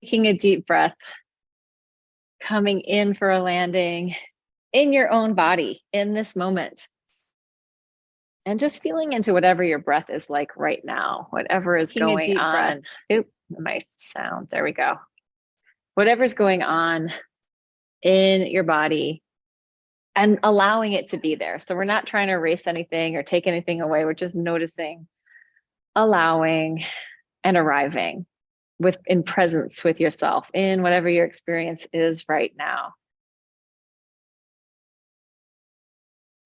Taking a deep breath, coming in for a landing in your own body in this moment. And just feeling into whatever your breath is like right now, whatever is going on. Oop, my sound, there we go. Whatever's going on in your body and allowing it to be there. So we're not trying to erase anything or take anything away. We're just noticing, allowing, and arriving in presence with yourself in whatever your experience is right now.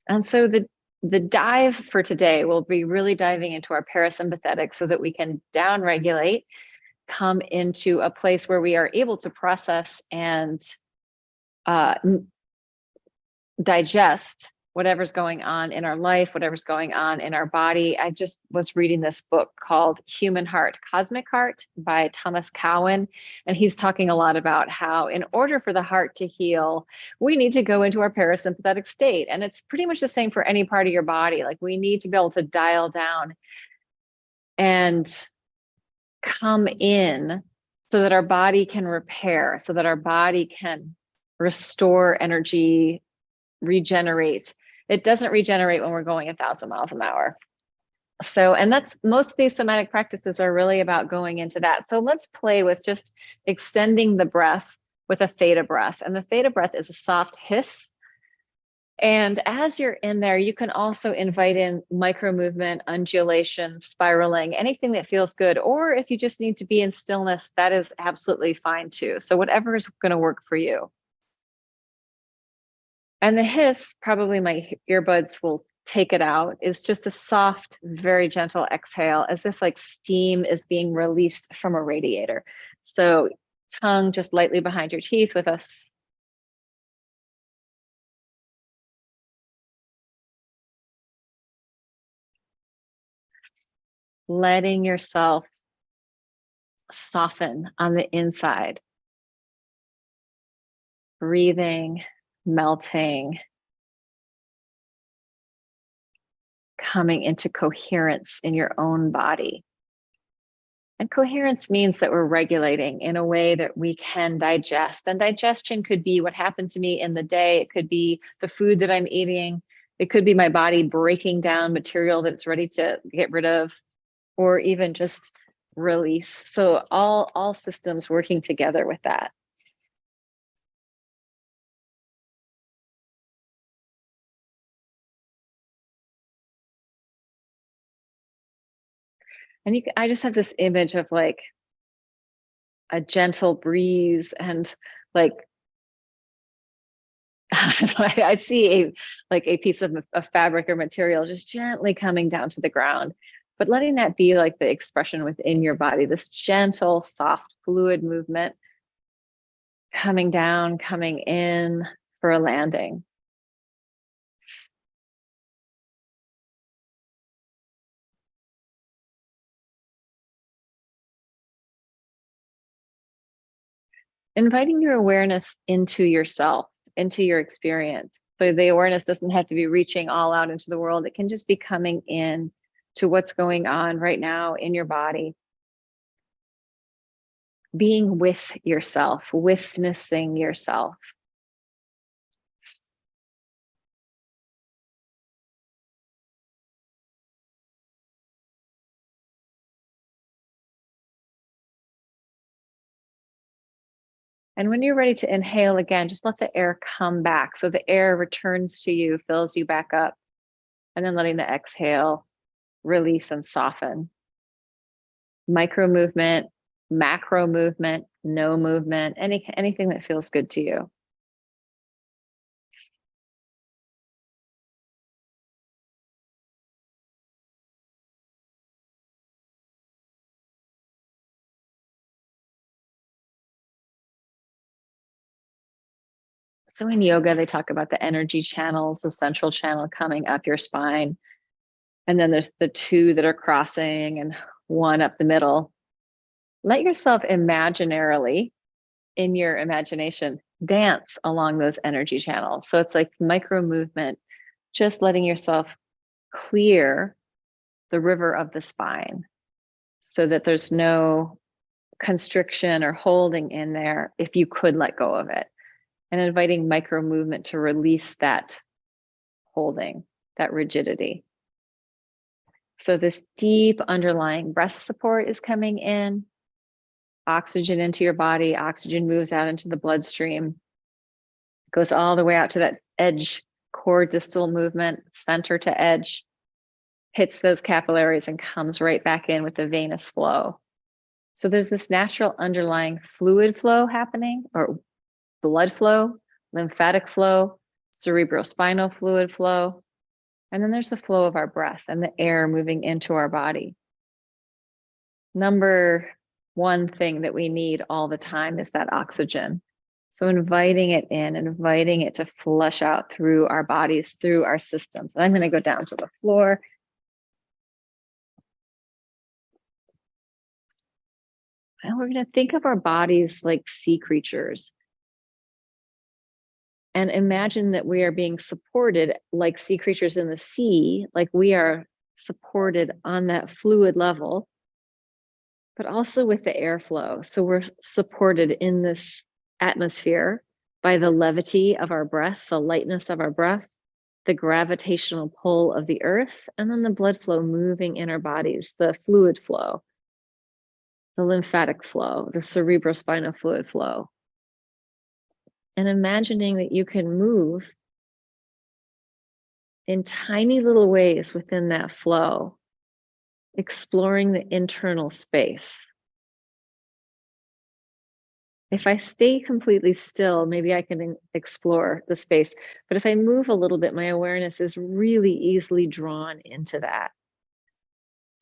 And so the dive for today will be really diving into our parasympathetic so that we can downregulate, come into a place where we are able to process and digest whatever's going on in our life, whatever's going on in our body. I just was reading this book called Human Heart, Cosmic Heart by Thomas Cowan. And he's talking a lot about how in order for the heart to heal, we need to go into our parasympathetic state. And it's pretty much the same for any part of your body. Like we need to be able to dial down and come in so that our body can repair, so that our body can restore energy, regenerate. It doesn't regenerate when we're going 1,000 miles an hour. So, and that's most of these somatic practices are really about going into that. So let's play with just extending the breath with a theta breath. And the theta breath is a soft hiss. And as you're in there, you can also invite in micro movement, undulation, spiraling, anything that feels good. Or if you just need to be in stillness, that is absolutely fine too. So whatever is going to work for you. And the hiss, probably my earbuds will take it out, is just a soft, very gentle exhale, as if like steam is being released from a radiator. So tongue just lightly behind your teeth with us. Letting yourself soften on the inside. Breathing, melting, coming into coherence in your own body. And coherence means that we're regulating in a way that we can digest. And digestion could be what happened to me in the day. It could be the food that I'm eating. It could be my body breaking down material that's ready to get rid of, or even just release. So all systems working together with that. And I just have this image of like a gentle breeze and like, I see a piece of fabric or material just gently coming down to the ground, but letting that be like the expression within your body, this gentle, soft, fluid movement coming down, coming in for a landing. Inviting your awareness into yourself, into your experience. So the awareness doesn't have to be reaching all out into the world. It can just be coming in to what's going on right now in your body. Being with yourself, witnessing yourself. And when you're ready to inhale again, just let the air come back. So the air returns to you, fills you back up, and then letting the exhale release and soften. Micro movement, macro movement, no movement, anything that feels good to you. So in yoga, they talk about the energy channels, the central channel coming up your spine. And then there's the two that are crossing and one up the middle. Let yourself imaginarily, in your imagination, dance along those energy channels. So it's like micro movement, just letting yourself clear the river of the spine so that there's no constriction or holding in there if you could let go of it. And inviting micro movement to release that holding, that rigidity. So this deep underlying breath support is coming in, oxygen into your body, oxygen moves out into the bloodstream, goes all the way out to that edge, core distal movement, center to edge, hits those capillaries and comes right back in with the venous flow. So there's this natural underlying fluid flow happening, or blood flow, lymphatic flow, cerebrospinal fluid flow. And then there's the flow of our breath and the air moving into our body. Number one thing that we need all the time is that oxygen. So inviting it in, inviting it to flush out through our bodies, through our systems. And I'm going to go down to the floor. And we're going to think of our bodies like sea creatures. And imagine that we are being supported like sea creatures in the sea, like we are supported on that fluid level, but also with the airflow. So we're supported in this atmosphere by the levity of our breath, the lightness of our breath, the gravitational pull of the earth, and then the blood flow moving in our bodies, the fluid flow, the lymphatic flow, the cerebrospinal fluid flow. And imagining that you can move in tiny little ways within that flow, exploring the internal space. If I stay completely still, maybe I can explore the space. But if I move a little bit, my awareness is really easily drawn into that.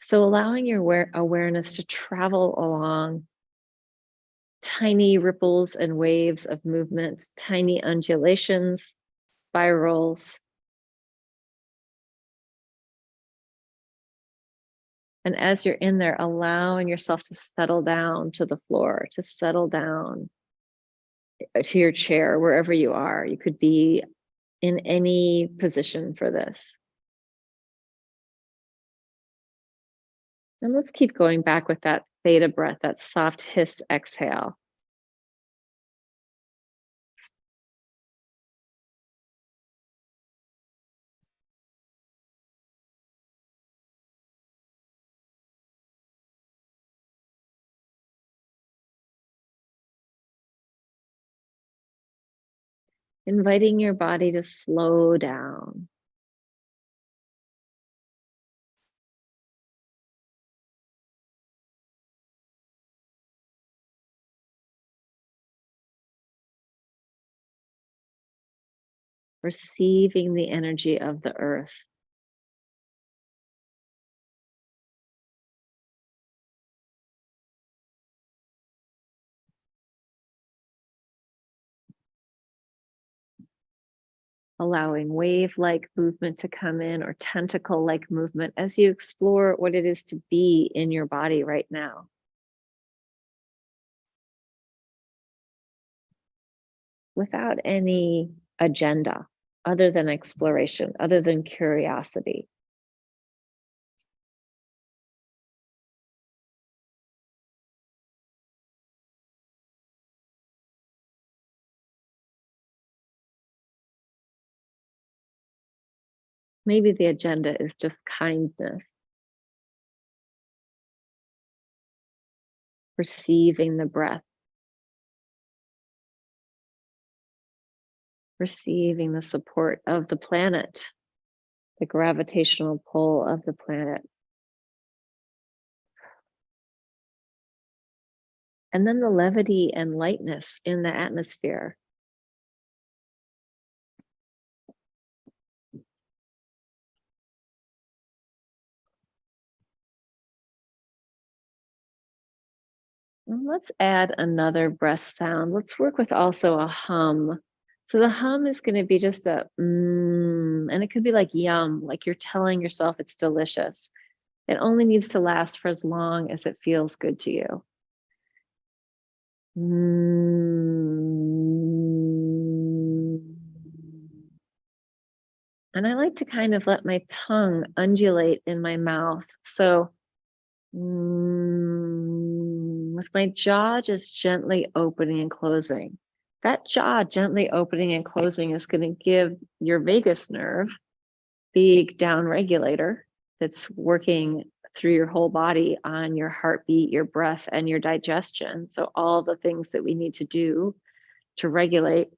So allowing your awareness to travel along tiny ripples and waves of movement, tiny undulations, spirals. And as you're in there, allowing yourself to settle down to the floor, to settle down to your chair, wherever you are. You could be in any position for this. And let's keep going back with that theta breath, that soft hiss exhale. Inviting your body to slow down. Receiving the energy of the earth. Allowing wave-like movement to come in, or tentacle-like movement as you explore what it is to be in your body right now. Without any agenda, other than exploration, other than curiosity. Maybe the agenda is just kindness. Receiving the breath. Receiving the support of the planet, the gravitational pull of the planet. And then the levity and lightness in the atmosphere. And let's add another breath sound. Let's work with also a hum. So the hum is going to be just a and it could be like yum, like you're telling yourself it's delicious. It only needs to last for as long as it feels good to you. And I like to kind of let my tongue undulate in my mouth. So with my jaw just gently opening and closing. That jaw gently opening and closing is going to give your vagus nerve, big down regulator that's working through your whole body on your heartbeat, your breath, and your digestion. So all the things that we need to do to regulate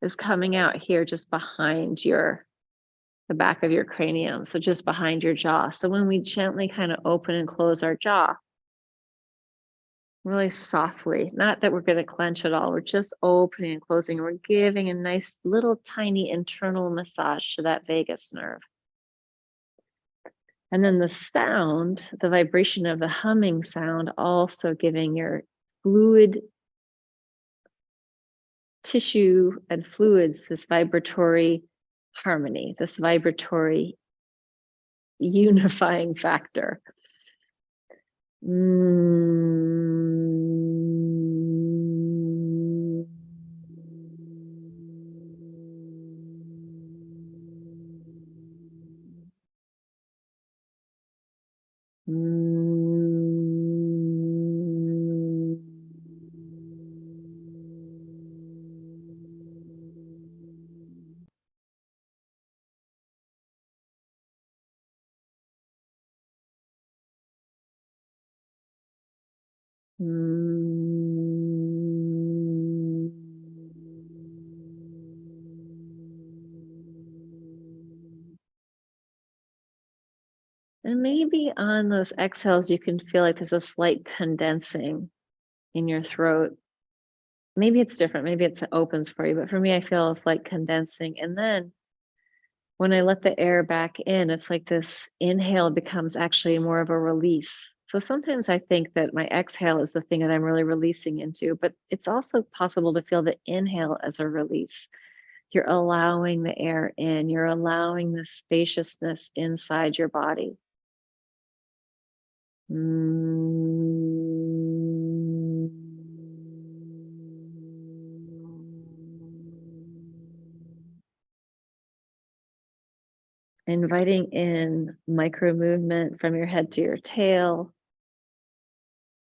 is coming out here just behind the back of your cranium. So just behind your jaw. So when we gently kind of open and close our jaw, really softly, not that we're going to clench at all, we're just opening and closing. We're giving a nice little tiny internal massage to that vagus nerve. And then the sound, the vibration of the humming sound, also giving your fluid tissue and fluids this vibratory harmony, this vibratory unifying factor. And maybe on those exhales, you can feel like there's a slight condensing in your throat. Maybe it's different. Maybe it opens for you. But for me, I feel it's like condensing. And then when I let the air back in, it's like this inhale becomes actually more of a release. So sometimes I think that my exhale is the thing that I'm really releasing into, but it's also possible to feel the inhale as a release. You're allowing the air in, you're allowing the spaciousness inside your body. Inviting in micro movement from your head to your tail,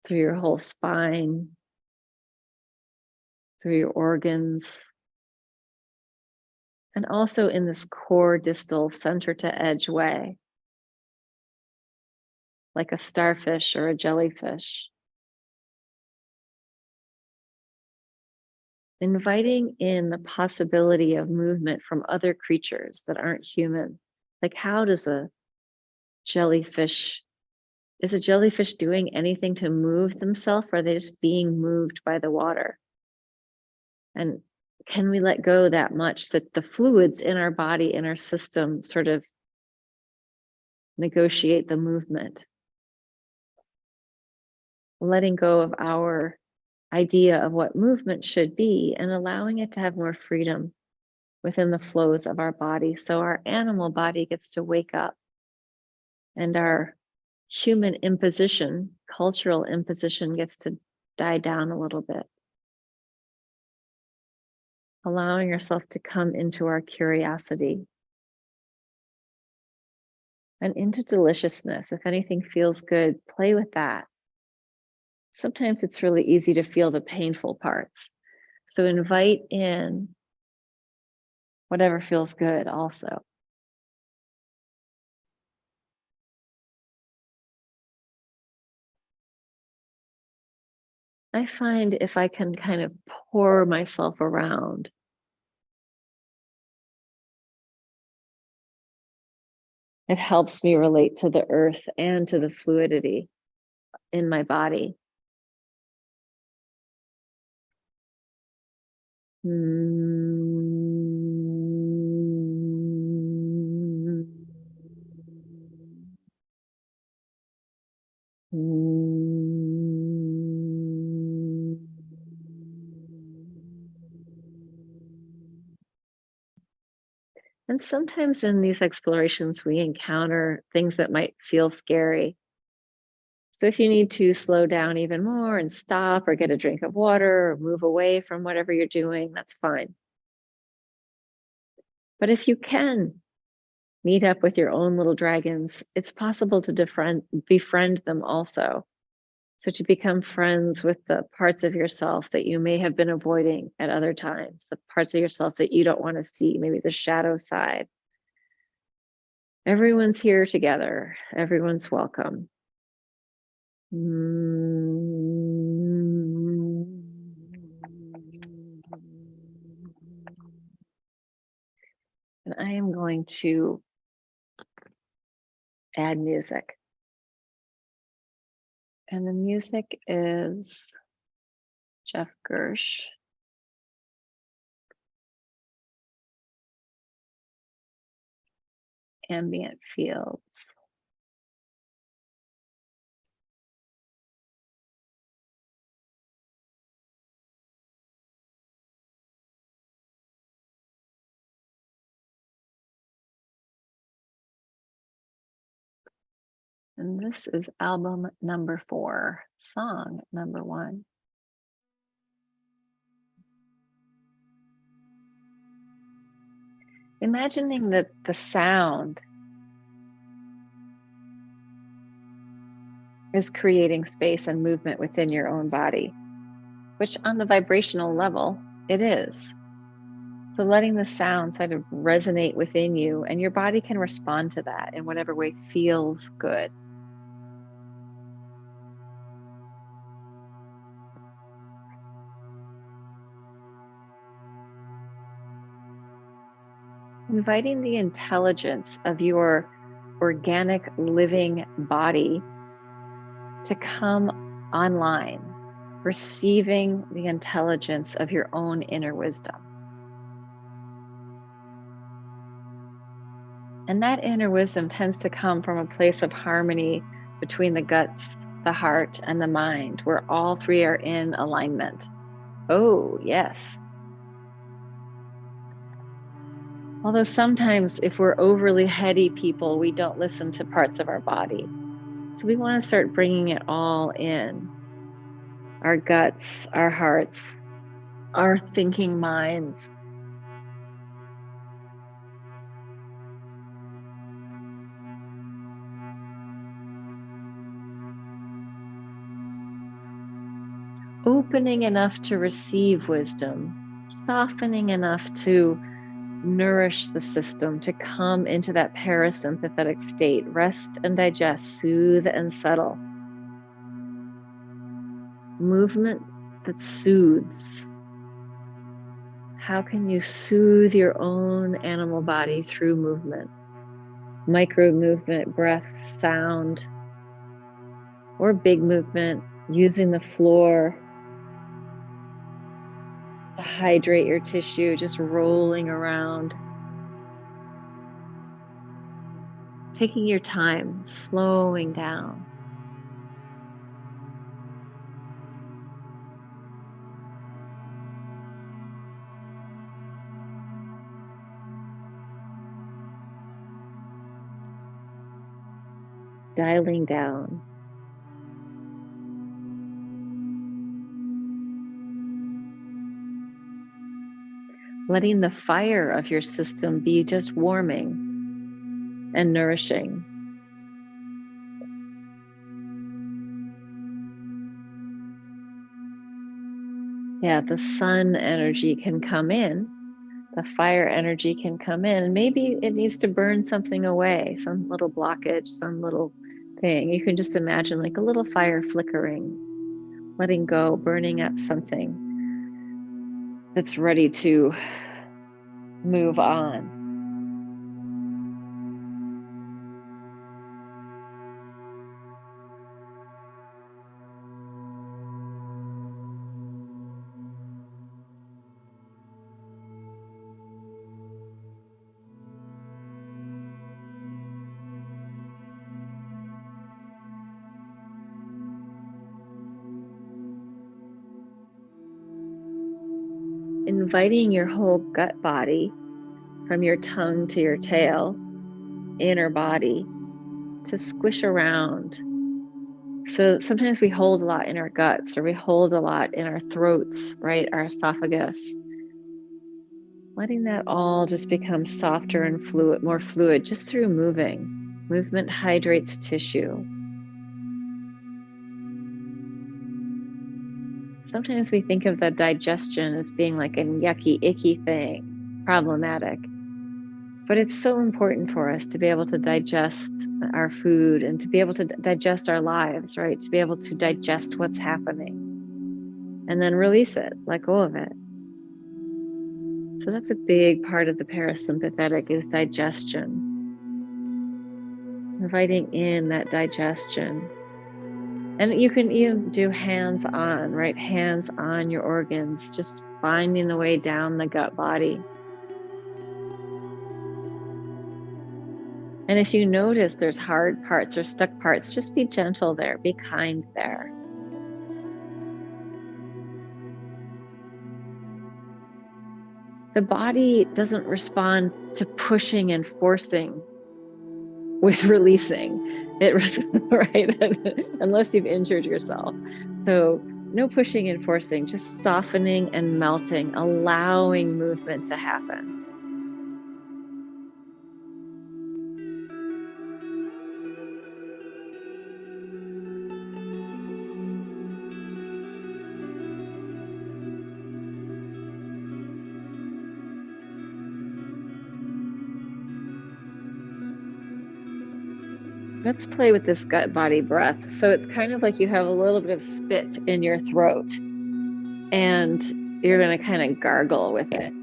through your whole spine, through your organs, and also in this core distal center to edge way, like a starfish or a jellyfish. Inviting in the possibility of movement from other creatures that aren't human. Like, how does a jellyfish, is a jellyfish doing anything to move themselves, or are they just being moved by the water? And can we let go that much that the fluids in our body, in our system, sort of negotiate the movement? Letting go of our idea of what movement should be and allowing it to have more freedom within the flows of our body. So our animal body gets to wake up and our human imposition, cultural imposition, gets to die down a little bit. Allowing yourself to come into our curiosity and into deliciousness. If anything feels good, play with that. Sometimes it's really easy to feel the painful parts. So invite in whatever feels good also. I find if I can kind of pour myself around, it helps me relate to the earth and to the fluidity in my body. And sometimes in these explorations, we encounter things that might feel scary. So if you need to slow down even more and stop or get a drink of water or move away from whatever you're doing, that's fine. But if you can meet up with your own little dragons, it's possible to befriend them also. So to become friends with the parts of yourself that you may have been avoiding at other times, the parts of yourself that you don't want to see, maybe the shadow side. Everyone's here together. Everyone's welcome. And I am going to add music. And the music is Jeff Gersh. Ambient Fields. And this is album number 4, song number 1. Imagining that the sound is creating space and movement within your own body, which on the vibrational level, it is. So letting the sound sort of resonate within you, and your body can respond to that in whatever way feels good. Inviting the intelligence of your organic living body to come online, receiving the intelligence of your own inner wisdom. And that inner wisdom tends to come from a place of harmony between the guts, the heart, and the mind, where all three are in alignment. Oh, yes. Although sometimes if we're overly heady people, we don't listen to parts of our body. So we want to start bringing it all in. Our guts, our hearts, our thinking minds. Opening enough to receive wisdom, softening enough to nourish the system, to come into that parasympathetic state, rest and digest, soothe and settle. Movement that soothes. How can you soothe your own animal body through movement? Micro-movement, breath, sound, or big movement, using the floor to hydrate your tissue, just rolling around. Taking your time, slowing down. Dialing down. Letting the fire of your system be just warming and nourishing. Yeah, the sun energy can come in, the fire energy can come in, and maybe it needs to burn something away, some little blockage, some little thing. You can just imagine like a little fire flickering, letting go, burning up something that's ready to move on. Inviting your whole gut body, from your tongue to your tail, inner body, to squish around. So sometimes we hold a lot in our guts, or we hold a lot in our throats, right? Our esophagus. Letting that all just become softer and fluid, more fluid, just through moving. Movement hydrates tissue. sometimes we think of the digestion as being like a yucky, icky thing, problematic. But it's so important for us to be able to digest our food and to be able to digest our lives, right? To be able to digest what's happening and then release it, let go of it. So that's a big part of the parasympathetic is digestion. Inviting in that digestion. And you can even do hands-on, right? Hands on your organs, just finding the way down the gut body. And if you notice there's hard parts or stuck parts, just be gentle there, be kind there. The body doesn't respond to pushing and forcing with releasing. It right? Unless you've injured yourself. So no pushing and forcing, just softening and melting, allowing movement to happen. Let's play with this gut body breath. So it's kind of like you have a little bit of spit in your throat and you're going to kind of gargle with it.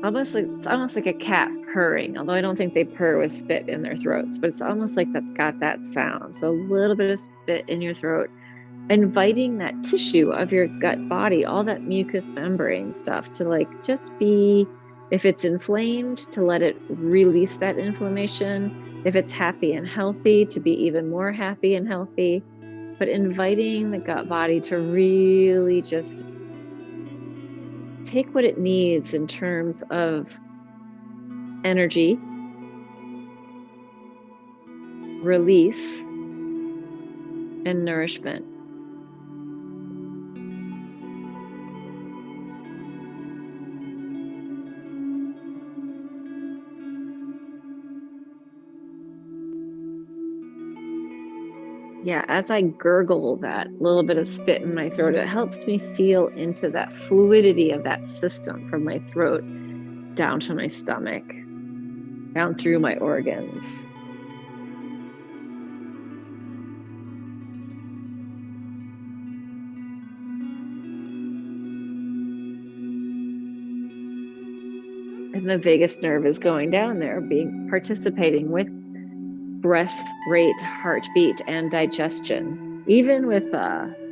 It's almost like a cat purring, although I don't think they purr with spit in their throats, but it's almost like that got that sound. So a little bit of spit in your throat, inviting that tissue of your gut body, all that mucous membrane stuff to like just be, if it's inflamed, to let it release that inflammation. If it's happy and healthy, to be even more happy and healthy. But inviting the gut body to really just take what it needs in terms of energy, release, and nourishment. Yeah, as I gurgle that little bit of spit in my throat, it helps me feel into that fluidity of that system from my throat down to my stomach, down through my organs. And the vagus nerve is going down there, participating with breath rate, heartbeat, and digestion, even with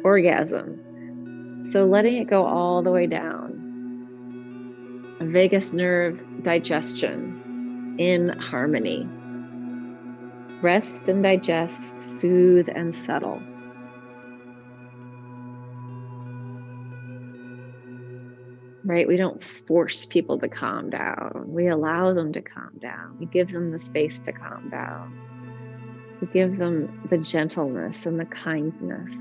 orgasm. So letting it go all the way down. Vagus nerve, digestion in harmony. Rest and digest, soothe and settle. Right? We don't force people to calm down. We allow them to calm down. We give them the space to calm down. We give them the gentleness and the kindness.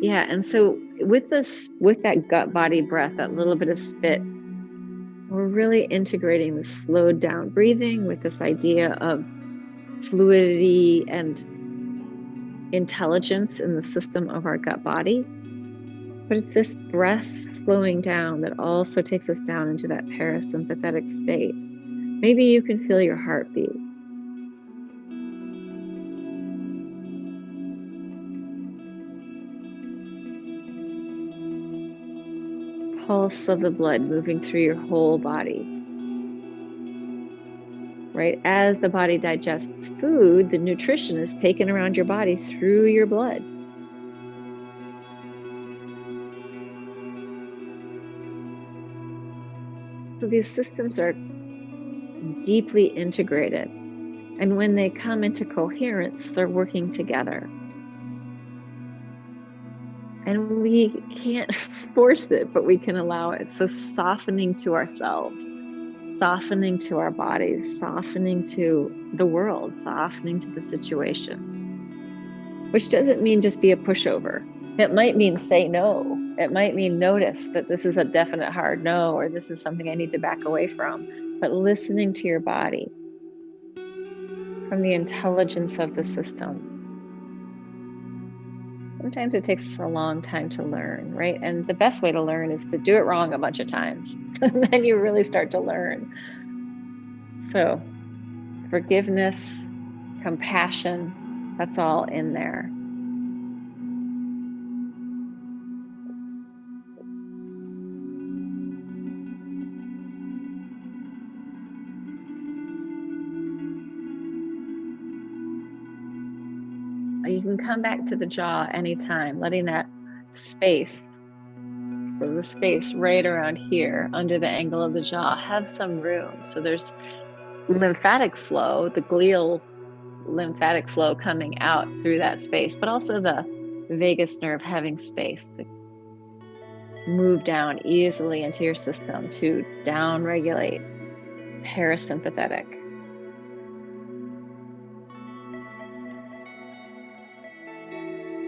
Yeah, and so with that gut body breath, that little bit of spit, we're really integrating the slowed down breathing with this idea of fluidity and intelligence in the system of our gut body. But it's this breath slowing down that also takes us down into that parasympathetic state. Maybe you can feel your heartbeat. Pulse of the blood moving through your whole body. Right? As the body digests food, the nutrition is taken around your body through your blood. So these systems are deeply integrated. And when they come into coherence, they're working together. And we can't force it, but we can allow it. So softening to ourselves. softening to our bodies, softening to the world, softening to the situation, which doesn't mean just be a pushover. It might mean say no. It might mean notice that this is a definite hard no, or this is something I need to back away from. But listening to your body from the intelligence of the system. Sometimes it takes us a long time to learn, right? And the best way to learn is to do it wrong a bunch of times. And then you really start to learn. So forgiveness, compassion, that's all in there. You can come back to the jaw anytime, letting that space, so the space right around here under the angle of the jaw, have some room. So there's lymphatic flow, the glial lymphatic flow coming out through that space, but also the vagus nerve having space to move down easily into your system to down regulate parasympathetic.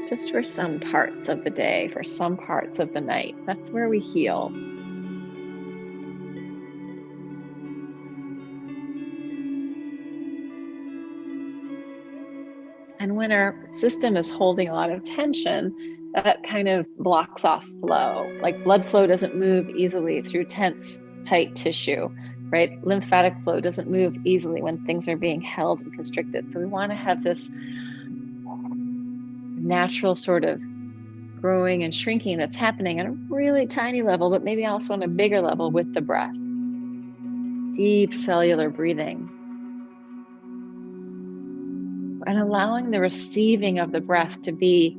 Just for some parts of the day, for some parts of the night. That's where we heal. And when our system is holding a lot of tension, that kind of blocks off flow. Like blood flow doesn't move easily through tense, tight tissue, right? Lymphatic flow doesn't move easily when things are being held and constricted. So we want to have this natural sort of growing and shrinking that's happening at a really tiny level, but maybe also on a bigger level with the breath. Deep cellular breathing. And allowing the receiving of the breath to be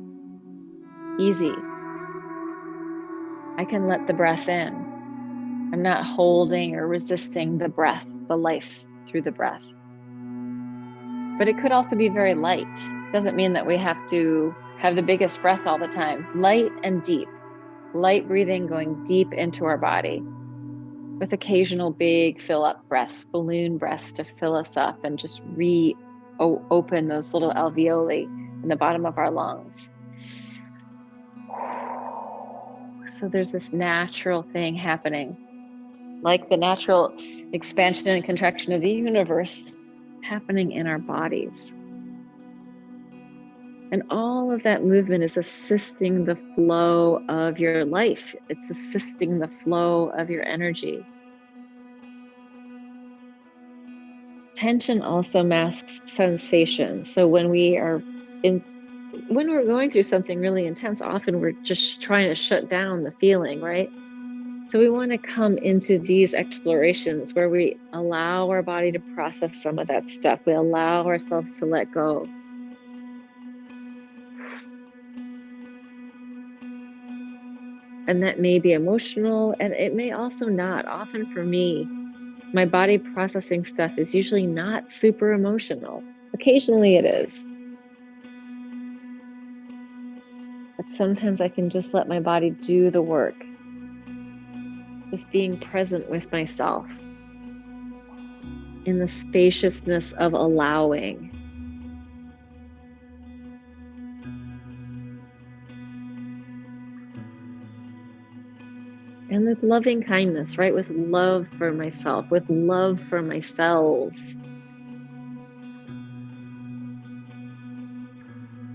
easy. I can let the breath in. I'm not holding or resisting the breath, the life through the breath. But it could also be very light. Doesn't mean that we have to have the biggest breath all the time. Light and deep. Light breathing going deep into our body with occasional big fill up breaths, balloon breaths to fill us up and just open those little alveoli in the bottom of our lungs. So there's this natural thing happening, like the natural expansion and contraction of the universe happening in our bodies. And all of that movement is assisting the flow of your life. It's assisting the flow of your energy. Tension also masks sensation. So when we're going through something really intense, often we're just trying to shut down the feeling, right? So we want to come into these explorations where we allow our body to process some of that stuff. We allow ourselves to let go. And that may be emotional, and it may also not. Often for me, my body processing stuff is usually not super emotional. Occasionally it is. But sometimes I can just let my body do the work. Just being present with myself in the spaciousness of allowing. And with loving kindness, right? With love for myself, with love for my cells.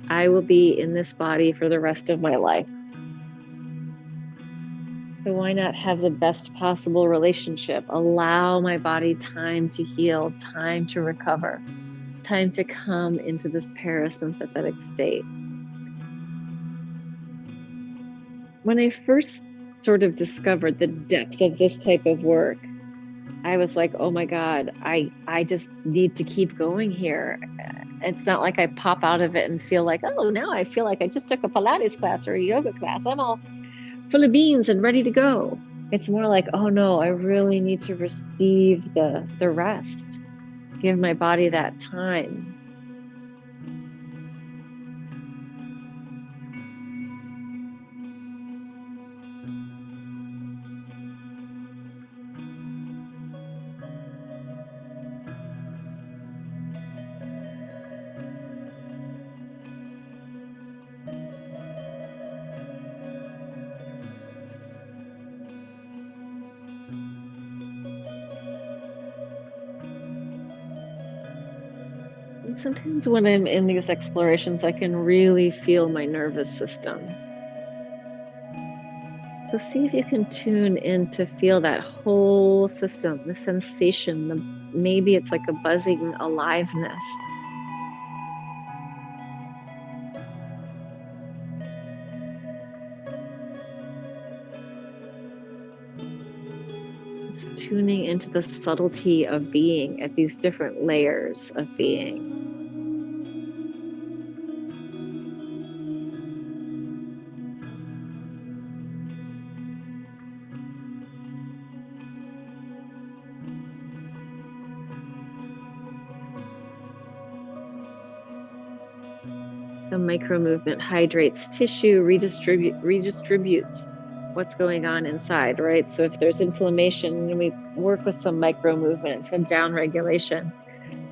I will be in this body for the rest of my life. So why not have the best possible relationship? Allow my body time to heal, time to recover, time to come into this parasympathetic state. When I first sort of discovered the depth of this type of work, I was like, oh my God, I just need to keep going here. It's not like I pop out of it and feel like, oh, now I feel like I just took a Pilates class or a yoga class. I'm all full of beans and ready to go. It's more like, oh no, I really need to receive the rest. Give my body that time. And sometimes when I'm in these explorations, I can really feel my nervous system. So see if you can tune in to feel that whole system, the sensation, maybe it's like a buzzing aliveness. Just tuning into the subtlety of being at these different layers of being. The micro movement hydrates tissue, redistributes what's going on inside, right? So if there's inflammation and we work with some micro movement and some down regulation,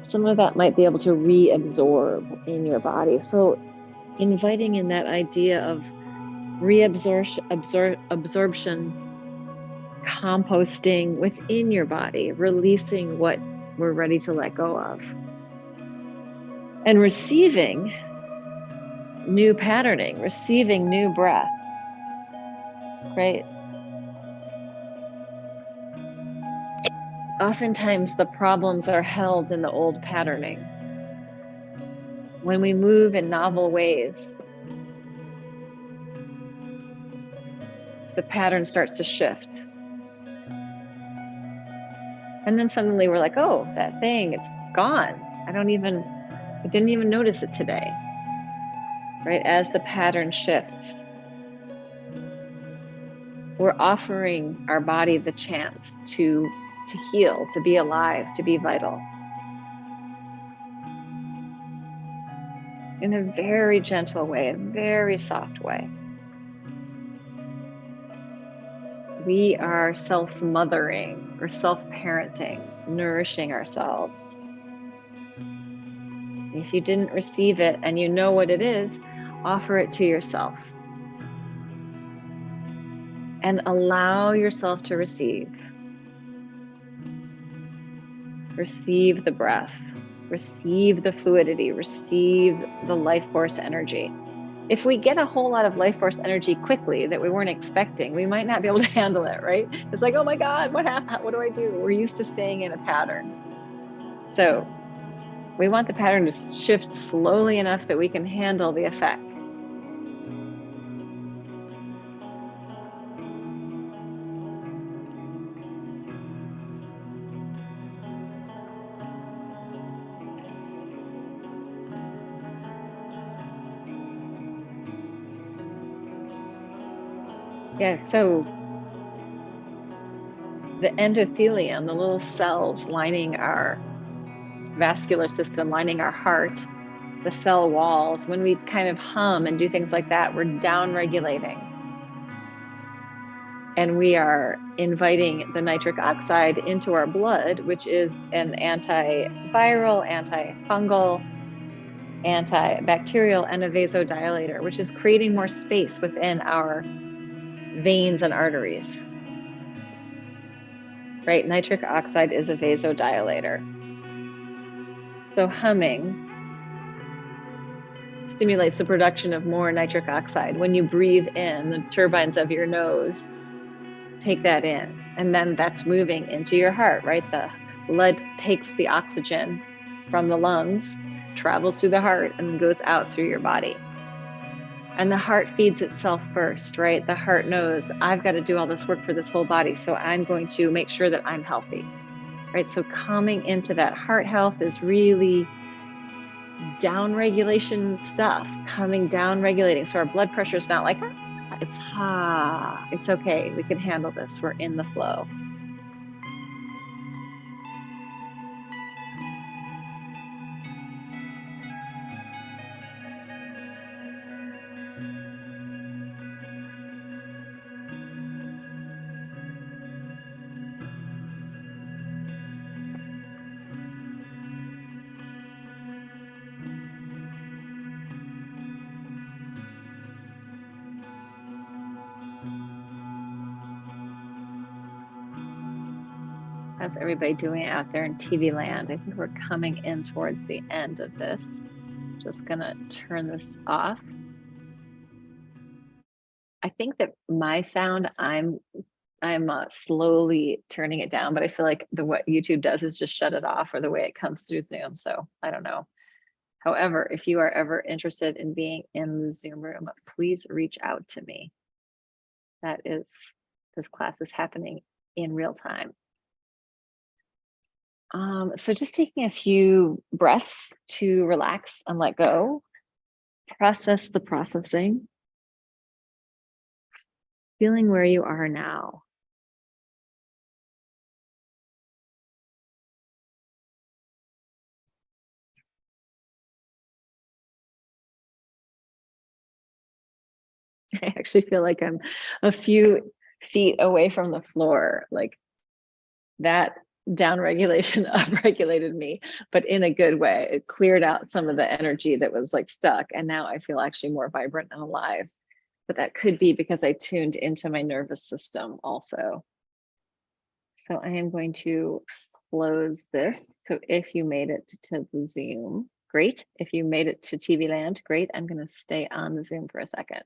some of that might be able to reabsorb in your body. So inviting in that idea of absorption, composting within your body, releasing what we're ready to let go of, and receiving new patterning, receiving new breath, right? Oftentimes the problems are held in the old patterning. When we move in novel ways, the pattern starts to shift. And then suddenly we're like, oh, that thing, it's gone. I didn't even notice it today, right? As the pattern shifts, we're offering our body the chance to heal, to be alive, to be vital. In a very gentle way, a very soft way. We are self-mothering or self-parenting, nourishing ourselves. If you didn't receive it and you know what it is, offer it to yourself. And allow yourself to receive. Receive the breath, receive the fluidity, receive the life force energy. If we get a whole lot of life force energy quickly that we weren't expecting, we might not be able to handle it, right? It's like, oh my God, what happened? What do I do? We're used to staying in a pattern. So we want the pattern to shift slowly enough that we can handle the effects. Yeah, so the endothelium, the little cells lining our vascular system, lining our heart, the cell walls, when we kind of hum and do things like that, we're down regulating. And we are inviting the nitric oxide into our blood, which is an antiviral, antifungal, antibacterial, and a vasodilator, which is creating more space within our veins and arteries. Right? Nitric oxide is a vasodilator. So humming stimulates the production of more nitric oxide. When you breathe in, the turbines of your nose take that in, and then that's moving into your heart, right? The blood takes the oxygen from the lungs, travels through the heart, and goes out through your body. And the heart feeds itself first, right? The heart knows, I've got to do all this work for this whole body, so I'm going to make sure that I'm healthy, right? So coming into that heart health is really down regulation stuff, coming down regulating. So our blood pressure is not like, it's okay. We can handle this. We're in the flow. How's everybody doing out there in TV land? I think we're coming in towards the end of this. Just gonna turn this off. I think that my sound, I'm slowly turning it down, but I feel like what YouTube does is just shut it off, or the way it comes through Zoom. So I don't know. However, if you are ever interested in being in the Zoom room, please reach out to me. This class is happening in real time. So just taking a few breaths to relax and let go, process the processing, feeling where you are now. I actually feel like I'm a few feet away from the floor, like that down regulation upregulated me, but in a good way. It cleared out some of the energy that was like stuck, and now I feel actually more vibrant and alive. But that could be because I tuned into my nervous system also. So I am going to close this. So if you made it to the Zoom, great. If you made it to TV land, great. I'm going to stay on the Zoom for a second.